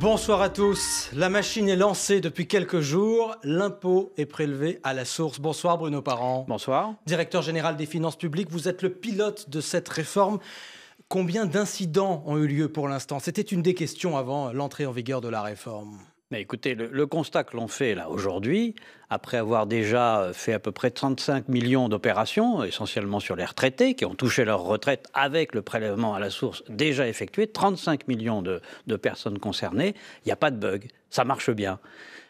Bonsoir à tous. La machine est lancée depuis quelques jours. L'impôt est prélevé à la source. Bonsoir Bruno Parent. Bonsoir. Directeur général des finances publiques, vous êtes le pilote de cette réforme. Combien d'incidents ont eu lieu pour l'instant? C'était une des questions avant l'entrée en vigueur de la réforme. Mais écoutez, le constat que l'on fait là aujourd'hui, après avoir déjà fait à peu près 35 millions d'opérations, essentiellement sur les retraités, qui ont touché leur retraite avec le prélèvement à la source déjà effectué, 35 millions de personnes concernées, il n'y a pas de bug, ça marche bien.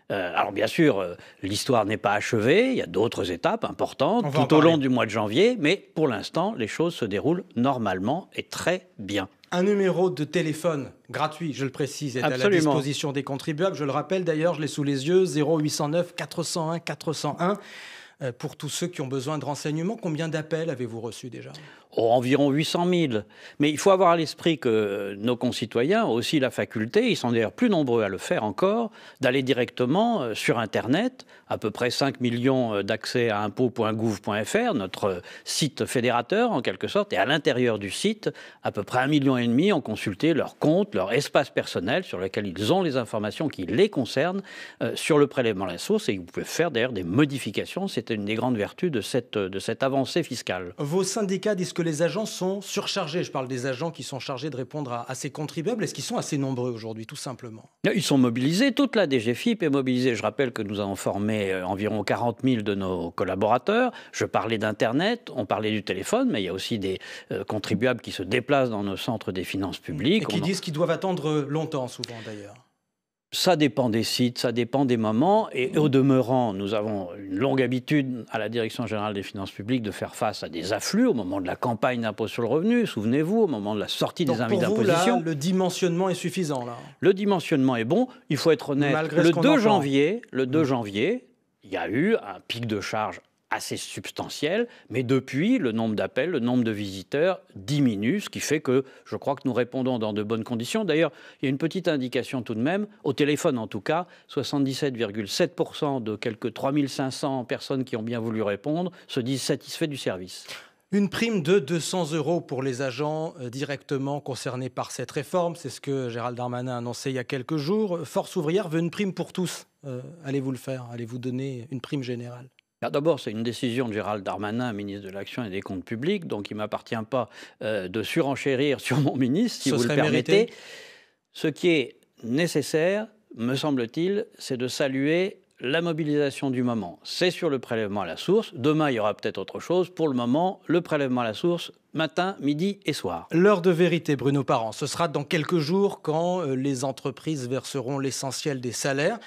Alors bien sûr, l'histoire n'est pas achevée, il y a d'autres étapes importantes tout au long du mois de janvier, mais pour l'instant, les choses se déroulent normalement et très bien. Un numéro de téléphone gratuit, je le précise, est Absolument à la disposition des contribuables. Je le rappelle d'ailleurs, je l'ai sous les yeux, 0809 401 401. Pour tous ceux qui ont besoin de renseignements, combien d'appels avez-vous reçus déjà? Environ 800 000. Mais il faut avoir à l'esprit que nos concitoyens ont aussi la faculté, ils sont d'ailleurs plus nombreux à le faire encore, d'aller directement sur Internet, à peu près 5 millions d'accès à impôts.gouv.fr, notre site fédérateur en quelque sorte, et à l'intérieur du site, à peu près 1,5 million ont consulté leur compte, leur espace personnel sur lequel ils ont les informations qui les concernent sur le prélèvement à la source, et vous pouvez faire d'ailleurs des modifications. C'était une des grandes vertus de cette avancée fiscale. Vos syndicats disent que les agents sont surchargés. Je parle des agents qui sont chargés de répondre à ces contribuables. Est-ce qu'ils sont assez nombreux aujourd'hui, tout simplement? Ils sont mobilisés. Toute la DGFiP est mobilisée. Je rappelle que nous avons formé environ 40 000 de nos collaborateurs. Je parlais d'Internet, on parlait du téléphone, mais il y a aussi des contribuables qui se déplacent dans nos centres des finances publiques. Et qui disent qu'ils doivent attendre longtemps, souvent d'ailleurs. Ça dépend des sites, ça dépend des moments. Et au demeurant, nous avons une longue habitude à la Direction générale des finances publiques de faire face à des afflux au moment de la campagne d'impôt sur le revenu. Souvenez-vous, au moment de la sortie des avis d'imposition. Le dimensionnement est suffisant, là. Le dimensionnement est bon. Il faut être honnête. Le 2 janvier, il y a eu un pic de charge assez substantiel, mais depuis, le nombre d'appels, le nombre de visiteurs diminue, ce qui fait que je crois que nous répondons dans de bonnes conditions. D'ailleurs, il y a une petite indication tout de même, au téléphone en tout cas, 77,7% de quelques 3500 personnes qui ont bien voulu répondre se disent satisfaits du service. Une prime de 200 € pour les agents directement concernés par cette réforme, c'est ce que Gérald Darmanin a annoncé il y a quelques jours. Force ouvrière veut une prime pour tous. Allez-vous le faire? Allez-vous donner une prime générale? D'abord, c'est une décision de Gérald Darmanin, ministre de l'Action et des Comptes publics, donc il ne m'appartient pas de surenchérir sur mon ministre, si vous le permettez. Ce qui est nécessaire, me semble-t-il, c'est de saluer la mobilisation du moment. C'est sur le prélèvement à la source. Demain, il y aura peut-être autre chose. Pour le moment, le prélèvement à la source, matin, midi et soir. L'heure de vérité, Bruno Parent, ce sera dans quelques jours quand les entreprises verseront l'essentiel des salaires.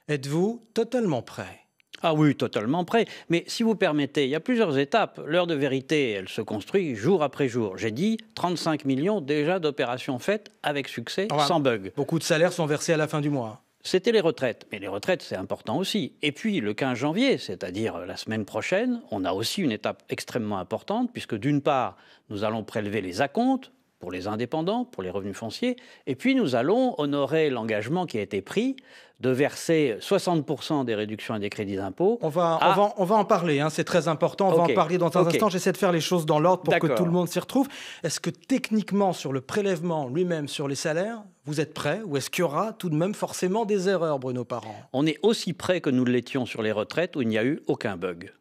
Êtes-vous totalement prêt? Ah oui, totalement prêt. Mais si vous permettez, il y a plusieurs étapes. L'heure de vérité, elle se construit jour après jour. J'ai dit 35 millions déjà d'opérations faites avec succès, sans bug. Beaucoup de salaires sont versés à la fin du mois. C'était les retraites. Mais les retraites, c'est important aussi. Et puis, le 15 janvier, c'est-à-dire la semaine prochaine, on a aussi une étape extrêmement importante, puisque d'une part, nous allons prélever les acomptes pour les indépendants, pour les revenus fonciers, et puis nous allons honorer l'engagement qui a été pris de verser 60% des réductions et des crédits d'impôt. On va en parler, hein, c'est très important, on va en parler dans un instant. J'essaie de faire les choses dans l'ordre pour que tout le monde s'y retrouve. Est-ce que techniquement, sur le prélèvement lui-même sur les salaires, vous êtes prêt, ou est-ce qu'il y aura tout de même forcément des erreurs, Bruno Parent? On est aussi prêt que nous l'étions sur les retraites, où il n'y a eu aucun bug.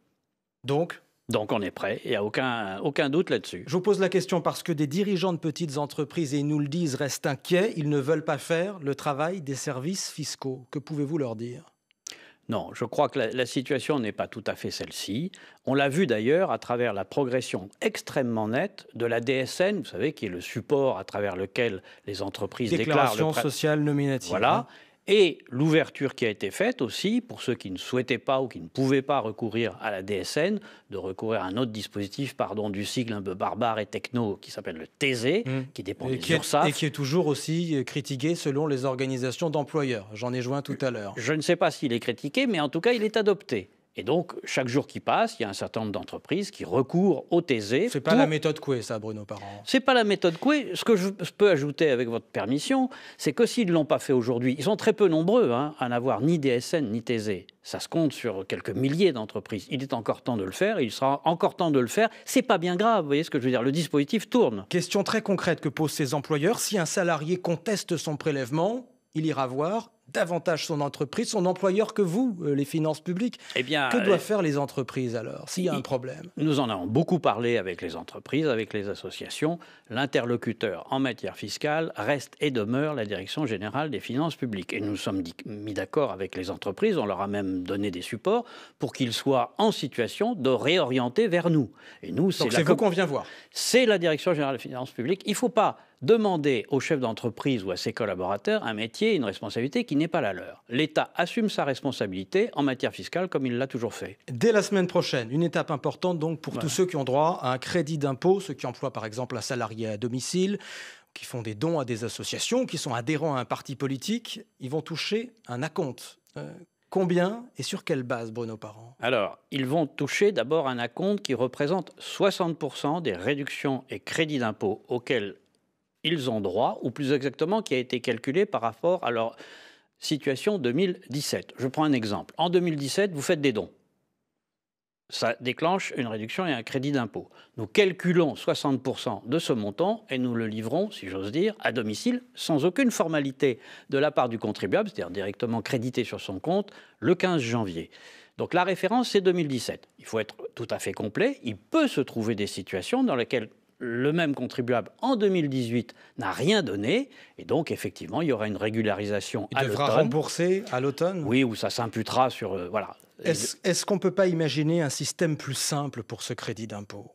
Donc on est prêt, il n'y a aucun doute là-dessus. Je vous pose la question parce que des dirigeants de petites entreprises, et ils nous le disent, restent inquiets, ils ne veulent pas faire le travail des services fiscaux. Que pouvez-vous leur dire? Non, je crois que la situation n'est pas tout à fait celle-ci. On l'a vu d'ailleurs à travers la progression extrêmement nette de la DSN, vous savez, qui est le support à travers lequel les entreprises déclarent... Déclaration sociale nominative. Voilà. Et l'ouverture qui a été faite aussi, pour ceux qui ne souhaitaient pas ou qui ne pouvaient pas recourir à la DSN, de recourir à un autre dispositif, du sigle un peu barbare et techno, qui s'appelle le TAISE, qui dépend des URSSAF. Et qui est toujours aussi critiqué selon les organisations d'employeurs. J'en ai joint tout à l'heure. Je ne sais pas s'il est critiqué, mais en tout cas, il est adopté. Et donc, chaque jour qui passe, il y a un certain nombre d'entreprises qui recourent au TAISE. C'est pas la méthode Coué, ça, Bruno Parent. C'est pas la méthode Coué. Ce que je peux ajouter, avec votre permission, c'est que s'ils ne l'ont pas fait aujourd'hui, ils sont très peu nombreux à n'avoir ni DSN ni TAISE. Ça se compte sur quelques milliers d'entreprises. Il est encore temps de le faire, et il sera encore temps de le faire. C'est pas bien grave, vous voyez ce que je veux dire. Le dispositif tourne. Question très concrète que posent ces employeurs. Si un salarié conteste son prélèvement, il ira voir davantage son entreprise, son employeur que vous, les finances publiques. Eh bien, que doivent faire les entreprises alors, s'il y a un problème? Nous en avons beaucoup parlé avec les entreprises, avec les associations. L'interlocuteur en matière fiscale reste et demeure la Direction générale des finances publiques. Et nous sommes mis d'accord avec les entreprises, on leur a même donné des supports pour qu'ils soient en situation de réorienter vers nous. Et nous, donc c'est vous qu'on vient voir. C'est la Direction générale des finances publiques. Il ne faut pas demander au chef d'entreprise ou à ses collaborateurs un métier, une responsabilité qui n'est pas la leur. L'État assume sa responsabilité en matière fiscale comme il l'a toujours fait. Dès la semaine prochaine, une étape importante donc pour tous ceux qui ont droit à un crédit d'impôt, ceux qui emploient par exemple un salarié à domicile, qui font des dons à des associations, qui sont adhérents à un parti politique, ils vont toucher un acompte. Combien et sur quelle base, Bruno Parent? Alors, ils vont toucher d'abord un acompte qui représente 60% des réductions et crédits d'impôt auxquels ils ont droit, ou plus exactement qui a été calculé par rapport à leur situation 2017. Je prends un exemple. En 2017, vous faites des dons. Ça déclenche une réduction et un crédit d'impôt. Nous calculons 60% de ce montant et nous le livrons, si j'ose dire, à domicile, sans aucune formalité de la part du contribuable, c'est-à-dire directement crédité sur son compte, le 15 janvier. Donc la référence, c'est 2017. Il faut être tout à fait complet. Il peut se trouver des situations dans lesquelles le même contribuable, en 2018, n'a rien donné. Et donc, effectivement, il y aura une régularisation à l'automne. Il devra rembourser à l'automne? Oui, où ça s'imputera sur... voilà. Est-ce qu'on ne peut pas imaginer un système plus simple pour ce crédit d'impôt?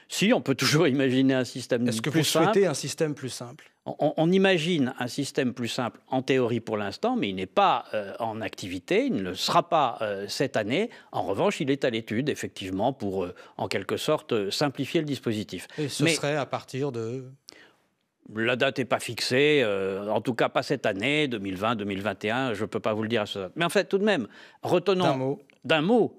Si, on peut toujours imaginer un système plus simple. Est-ce que vous souhaitez un système plus simple? On imagine un système plus simple en théorie pour l'instant, mais il n'est pas en activité, il ne le sera pas cette année. En revanche, il est à l'étude, effectivement, pour, en quelque sorte, simplifier le dispositif. Et ce serait à partir de... La date n'est pas fixée, en tout cas pas cette année, 2020, 2021, je ne peux pas vous le dire à ce stade. Mais en fait, tout de même, retenons d'un mot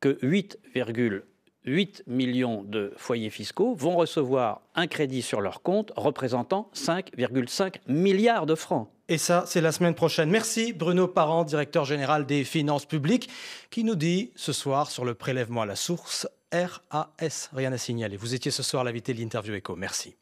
que 8,8 millions de foyers fiscaux vont recevoir un crédit sur leur compte représentant 5,5 milliards de francs. Et ça, c'est la semaine prochaine. Merci Bruno Parent, directeur général des finances publiques, qui nous dit ce soir sur le prélèvement à la source RAS. Rien à signaler. Vous étiez ce soir l'invité de l'Interview Éco. Merci.